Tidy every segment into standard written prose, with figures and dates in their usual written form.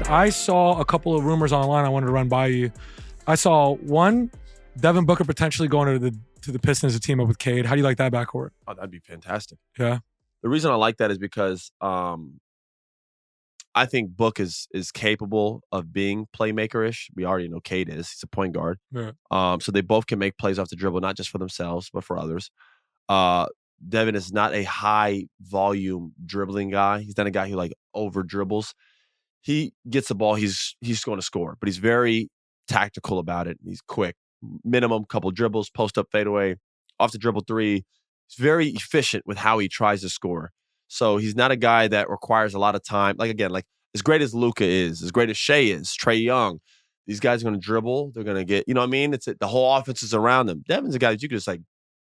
I saw a couple of rumors online I wanted to run by you. I saw one, Devin Booker potentially going to the Pistons to team up with Cade. How do you like that backcourt? Oh, that'd be fantastic. Yeah. The reason I like that is because I think Book is capable of being playmaker-ish. We already know Cade is. He's a point guard. Yeah. So they both can make plays off the dribble, not just for themselves, but for others. Devin is not a high-volume dribbling guy. He's not a guy who, like, over-dribbles. He gets the ball, he's going to score. But he's very tactical about it. He's quick. Minimum couple dribbles, post-up fadeaway, off the dribble three. He's very efficient with how he tries to score. So he's not a guy that requires a lot of time. Like, again, like as great as Luka is, as great as Shai is, Trae Young, these guys are going to dribble. They're going to get, you know what I mean? The whole offense is around them. Devin's a guy that you could just like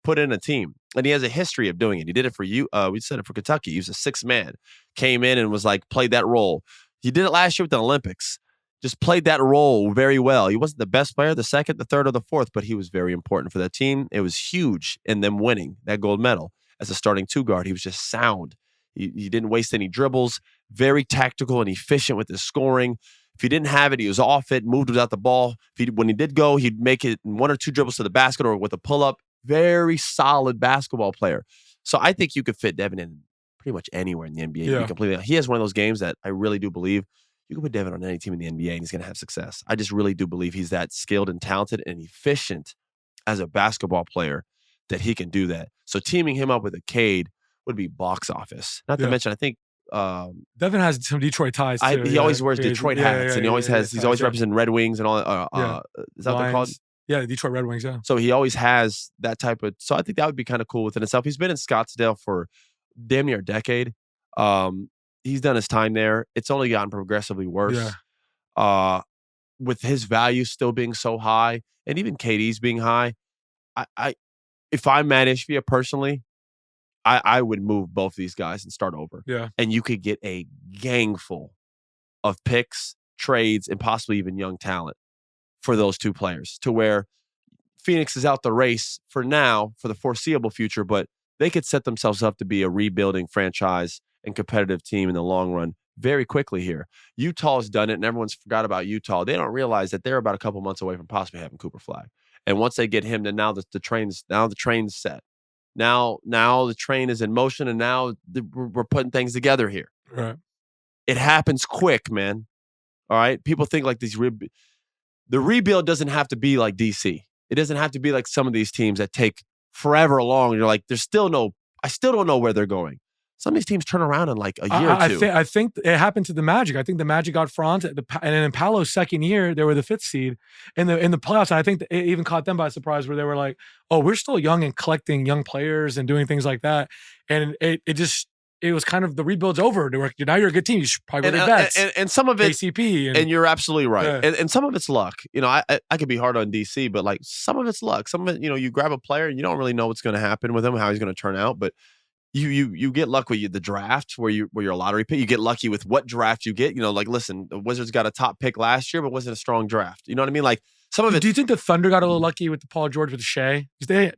put in a team. And he has a history of doing it. He did it for you. We said it for Kentucky. He was a sixth man. Came in and was like, played that role. He did it last year with the Olympics. Just played that role very well. He wasn't the best player, the second, the third, or the fourth, but he was very important for that team. It was huge in them winning that gold medal as a starting two guard. He was just sound. He didn't waste any dribbles, very tactical and efficient with his scoring. If he didn't have it, he was off it, moved without the ball. When he did go, he'd make it in one or two dribbles to the basket or with a pull-up. Very solid basketball player. So I think you could fit Devin in pretty much anywhere in the NBA. Yeah. Completely. He has one of those games that I really do believe you can put Devin on any team in the NBA and he's going to have success. I just really do believe he's that skilled and talented and efficient as a basketball player that he can do that. So teaming him up with a Cade would be box office. Not to mention, I think Devin has some Detroit ties too. He always wears Detroit hats, and he always has. He's always representing Red Wings and all. Is that what they're called? Yeah, the Detroit Red Wings. Yeah. So he always has that type of. So I think that would be kind of cool within itself. He's been in Scottsdale for damn near a decade. He's done his time there. It's only gotten progressively worse. Yeah. With his value still being so high, and even KD's being high, if I'm Matt Ishbia personally, I would move both these guys and start over. Yeah. And you could get a gangful of picks, trades, and possibly even young talent for those two players to where Phoenix is out the race for now, for the foreseeable future, but they could set themselves up to be a rebuilding franchise and competitive team in the long run very quickly here. Utah's done it, and everyone's forgot about Utah. They don't realize that they're about a couple months away from possibly having Cooper Flag. And once they get him, then now the train's set. Now the train is in motion, and now we're putting things together here. Right. It happens quick, man. All right? People think like the rebuild doesn't have to be like DC. It doesn't have to be like some of these teams that take forever long. You're like, I still don't know where they're going. Some of these teams turn around in like a year or two. I think it happened to the Magic. I think the Magic got Franz, and in Paolo's second year, they were the fifth seed in the playoffs. And I think it even caught them by surprise, where they were like, "Oh, we're still young and collecting young players and doing things like that." And it was kind of the rebuild's over. Now you're a good team. You should probably go bets. And some of it, KCP, and you're absolutely right. Yeah. And some of it's luck. You know, I could be hard on DC, but like some of it's luck. Some of it, you grab a player and you don't really know what's going to happen with him, how he's going to turn out, but. You get luck with the draft where you're a lottery pick. You get lucky with what draft you get. Like listen, the Wizards got a top pick last year, but wasn't a strong draft. You know what I mean? Like some of it. Do you think the Thunder got a little lucky with the Paul George with Shai?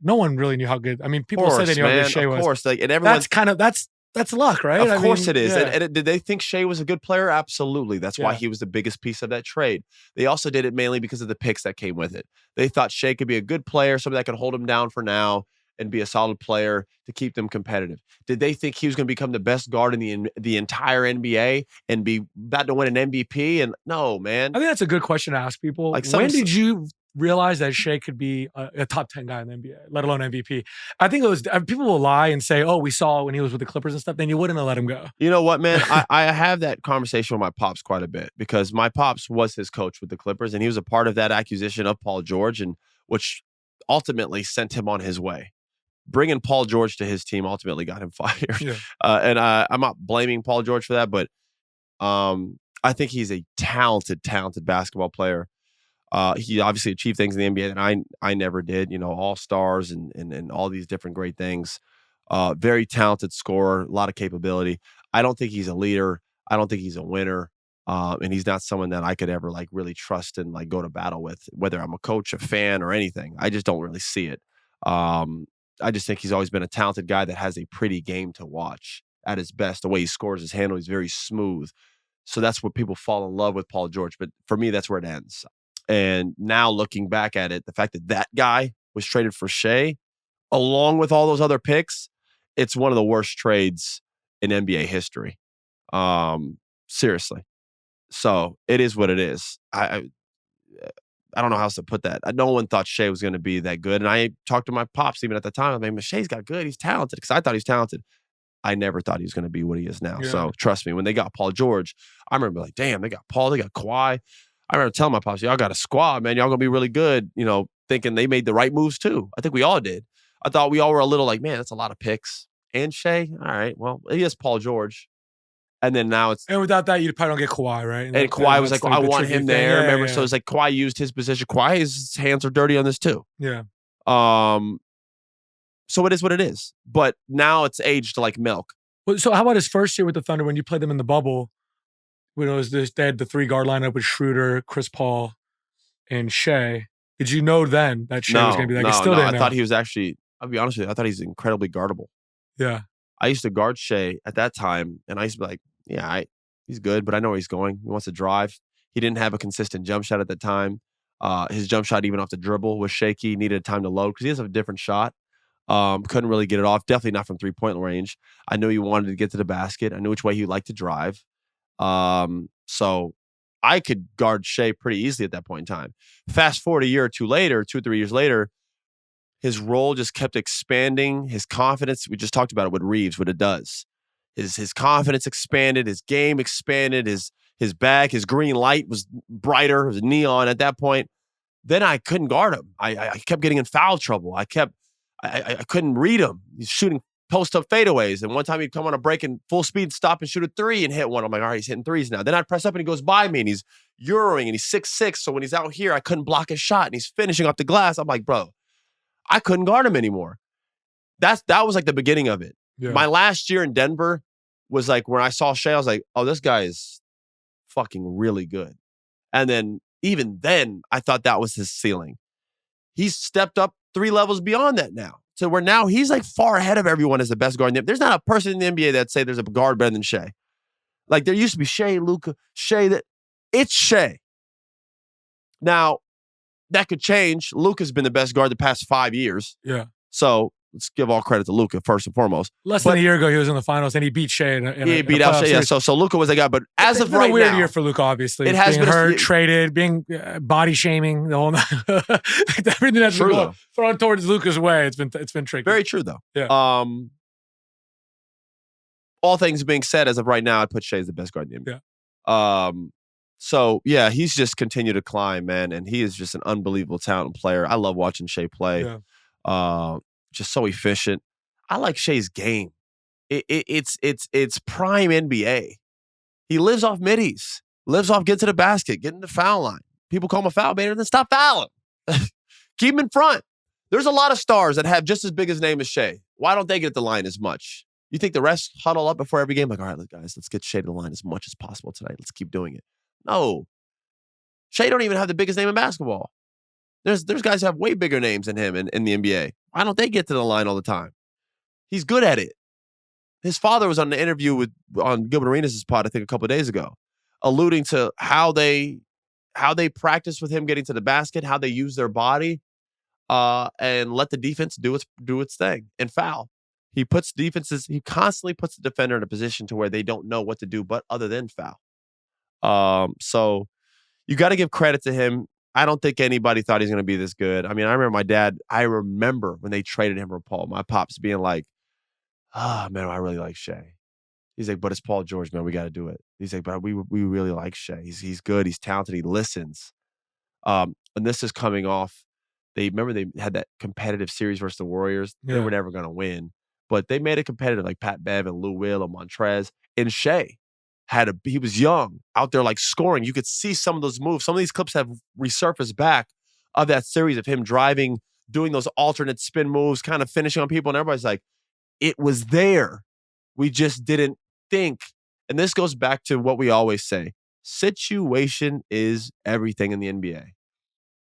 No one really knew how good. I mean, people said they knew how good Shai was. Of course, and everyone. That's luck, right? Of course it is. Yeah. And did they think Shai was a good player? Absolutely. That's why he was the biggest piece of that trade. They also did it mainly because of the picks that came with it. They thought Shai could be a good player, somebody that could hold him down for now and be a solid player to keep them competitive. Did they think he was going to become the best guard in the entire NBA and be about to win an MVP? And no, man. I think that's a good question to ask people. When did you realize that Shai could be a top 10 guy in the NBA, let alone MVP? I think it was, people will lie and say, oh, we saw when he was with the Clippers and stuff, then you wouldn't have let him go. You know what, man? I have that conversation with my pops quite a bit because my pops was his coach with the Clippers and he was a part of that acquisition of Paul George, and which ultimately sent him on his way. Bringing Paul George to his team ultimately got him fired. Yeah. And I'm not blaming Paul George for that, but I think he's a talented basketball player. He obviously achieved things in the NBA that I never did, all-stars and all these different great things. Very talented scorer, a lot of capability. I don't think he's a leader. I don't think he's a winner. And he's not someone that I could ever like really trust and like go to battle with, whether I'm a coach, a fan, or anything. I just don't really see it. I just think he's always been a talented guy that has a pretty game to watch at his best. The way he scores his handle, he's very smooth. So that's what people fall in love with Paul George. But for me, that's where it ends. And now looking back at it, the fact that that guy was traded for Shai, along with all those other picks, it's one of the worst trades in NBA history. Seriously. So it is what it is. I don't know how else to put that. No one thought Shai was going to be that good. And I talked to my pops even at the time. I mean, Shai's got good. He's talented because I thought he was talented. I never thought he was going to be what he is now. Yeah. So trust me, when they got Paul George, I remember like, damn, they got Paul, they got Kawhi. I remember telling my pops, y'all got a squad, man. Y'all going to be really good, thinking they made the right moves too. I think we all did. I thought we all were a little like, man, that's a lot of picks. And Shai, all right, well, he is Paul George. And then now it's... And without that, you probably don't get Kawhi, right? And Kawhi was like, I want him there. Yeah, remember? yeah. So it's like Kawhi used his position. Kawhi's hands are dirty on this too. Yeah. So it is what it is. But now it's aged like milk. Well, so how about his first year with the Thunder when you played them in the bubble? When it was they had the 3-guard lineup with Schroeder, Chris Paul, and Shai. Did you know then that Shai was going to be like? I thought he was actually, I'll be honest with you, I thought he's incredibly guardable. Yeah. I used to guard Shai at that time, and I used to be like, yeah, he's good, but I know where he's going. He wants to drive. He didn't have a consistent jump shot at the time. His jump shot, even off the dribble, was shaky. Needed time to load because he has a different shot. Couldn't really get it off. Definitely not from 3-point range. I knew he wanted to get to the basket. I knew which way he liked to drive. So I could guard Shai pretty easily at that point in time. Fast forward a year or two later, 2 or 3 years later, his role just kept expanding. His confidence, we just talked about it with Reeves, what it does. His confidence expanded, his game expanded, his bag, his green light was brighter, it was neon at that point. Then I couldn't guard him. I kept getting in foul trouble. I couldn't read him. He's shooting post-up fadeaways. And one time he'd come on a break and full speed, stop and shoot a 3 and hit one. I'm like, all right, he's hitting threes now. Then I'd press up and he goes by me and he's Euroing and he's 6'6". So when he's out here, I couldn't block his shot and he's finishing off the glass. I'm like, bro, I couldn't guard him anymore. That was like the beginning of it. Yeah. My last year in Denver was like when I saw Shai, I was like, oh, this guy is fucking really good. And then even then, I thought that was his ceiling. He's stepped up 3 levels beyond that now. So where now he's like far ahead of everyone as the best guard in the NBA. There's not a person in the NBA that say there's a guard better than Shai. Like there used to be Shai, Luka, Shai. It's Shai. Now, that could change. Luka's been the best guard the past 5 years. Yeah. So let's give all credit to Luka first and foremost. Less than a year ago, he was in the finals and he beat Shai. He beat out Shai. Yeah. So Luka was the guy. But as of right now, it's been a weird year for Luka. Obviously, it has being been hurt, traded, being body shaming, the whole everything that's been thrown towards Luka's way. It's been tricky. Very true though. Yeah. All things being said, as of right now, I'd put Shai as the best guard in the NBA. Yeah. So yeah, he's just continued to climb, man, and he is just an unbelievable talent player. I love watching Shai play. Yeah. Just so efficient. I like Shai's game. It's prime NBA. He lives off middies, lives off get to the basket, get in the foul line. People call him a foul baiter, then stop fouling. Keep him in front. There's a lot of stars that have just as big a name as Shai. Why don't they get at the line as much? You think the rest huddle up before every game? Like, all right, guys, let's get Shai to the line as much as possible tonight. Let's keep doing it. No. Shai don't even have the biggest name in basketball. There's guys who have way bigger names than him in the NBA. Why don't they get to the line all the time? He's good at it. His father was on the interview on Gilbert Arenas' pod, I think, a couple of days ago, alluding to how they practice with him getting to the basket, how they use their body, and let the defense do its thing and foul. He constantly puts the defender in a position to where they don't know what to do but other than foul. So you got to give credit to him. I don't think anybody thought he's going to be this good. I mean, I remember when they traded him for Paul, my pops being like, man, I really like Shai. He's like, but it's Paul George, man. We got to do it. He's like, but we really like Shai. He's good. He's talented. He listens. And this is coming off. They had that competitive series versus the Warriors. Yeah. They were never going to win, but they made it competitive, like Pat Bev and Lou Will and Montrez. And Shai he was young out there like scoring. You could see some of those moves. Some of these clips have resurfaced back of that series of him driving, doing those alternate spin moves, kind of finishing on people. And everybody's like, it was there. We just didn't think. And this goes back to what we always say. Situation is everything in the NBA.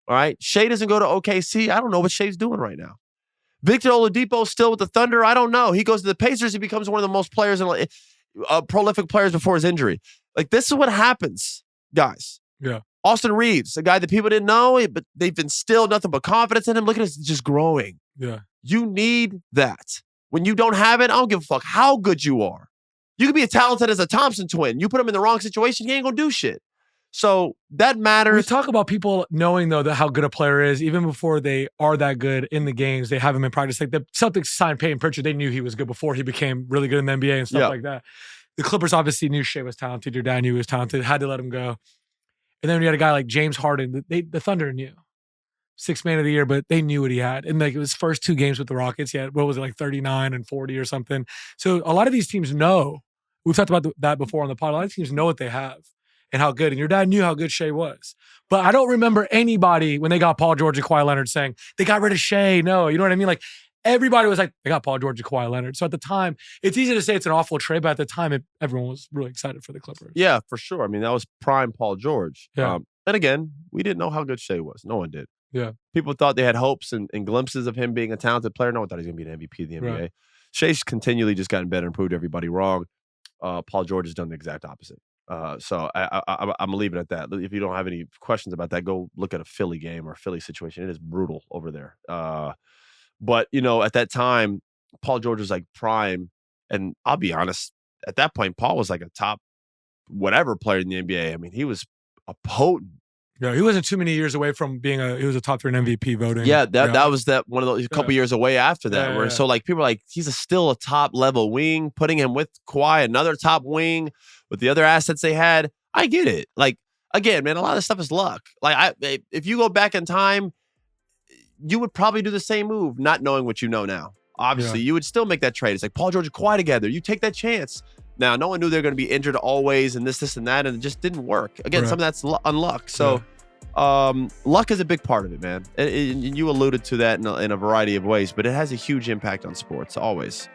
All right. Shai doesn't go to OKC. I don't know what Shai's doing right now. Victor Oladipo still with the Thunder. I don't know. He goes to the Pacers. He becomes one of the most prolific players before his injury. Like, this is what happens, guys. Yeah. Austin Reeves, a guy that people didn't know, but they've instilled nothing but confidence in him. Look at us just growing. Yeah. You need that. When you don't have it, I don't give a fuck how good you are. You could be as talented as a Thompson twin. You put him in the wrong situation, he ain't gonna do shit. So that matters. We talk about people knowing, though, that how good a player is, even before they are that good in the games. They have him in practice. Like the Celtics signed Peyton Pritchard. They knew he was good before he became really good in the NBA and stuff like that. The Clippers obviously knew Shai was talented. Your dad knew he was talented. Had to let him go. And then when you had a guy like James Harden, the Thunder knew. Sixth man of the year, but they knew what he had. And like it was first 2 games with the Rockets, he had, what was it, like 39 and 40 or something. So a lot of these teams know. We've talked about that before on the pod. A lot of teams know what they have and how good. And your dad knew how good Shai was. But I don't remember anybody when they got Paul George and Kawhi Leonard saying, they got rid of Shai. No, you know what I mean? Like everybody was like, they got Paul George and Kawhi Leonard. So at the time, it's easy to say it's an awful trade, but at the time, everyone was really excited for the Clippers. Yeah, for sure. I mean, that was prime Paul George. Yeah. And again, we didn't know how good Shai was. No one did. Yeah. People thought they had hopes and glimpses of him being a talented player. No one thought he was going to be an MVP of the NBA. Right. Shai's continually just gotten better and proved everybody wrong. Paul George has done the exact opposite. So I'm going to leave it at that. If you don't have any questions about that, go look at a Philly game or a Philly situation. It is brutal over there. But, you know, at that time, Paul George was like prime. And I'll be honest, at that point, Paul was like a top whatever player in the NBA. I mean, he was a potent. Yeah, he wasn't too many years away from being he was a top 3 in MVP voting. Yeah, that was one of those couple years away after that. Where so like people are like, he's still a top level wing, putting him with Kawhi, another top wing with the other assets they had. I get it. Like again, man, a lot of stuff is luck. Like if you go back in time, you would probably do the same move, not knowing what you know now. Obviously, you would still make that trade. It's like Paul George and Kawhi together. You take that chance. Now, no one knew they were going to be injured always and this, and that, and it just didn't work. Again, some of that's unluck. So luck is a big part of it, man. And you alluded to that in a variety of ways, but it has a huge impact on sports, always.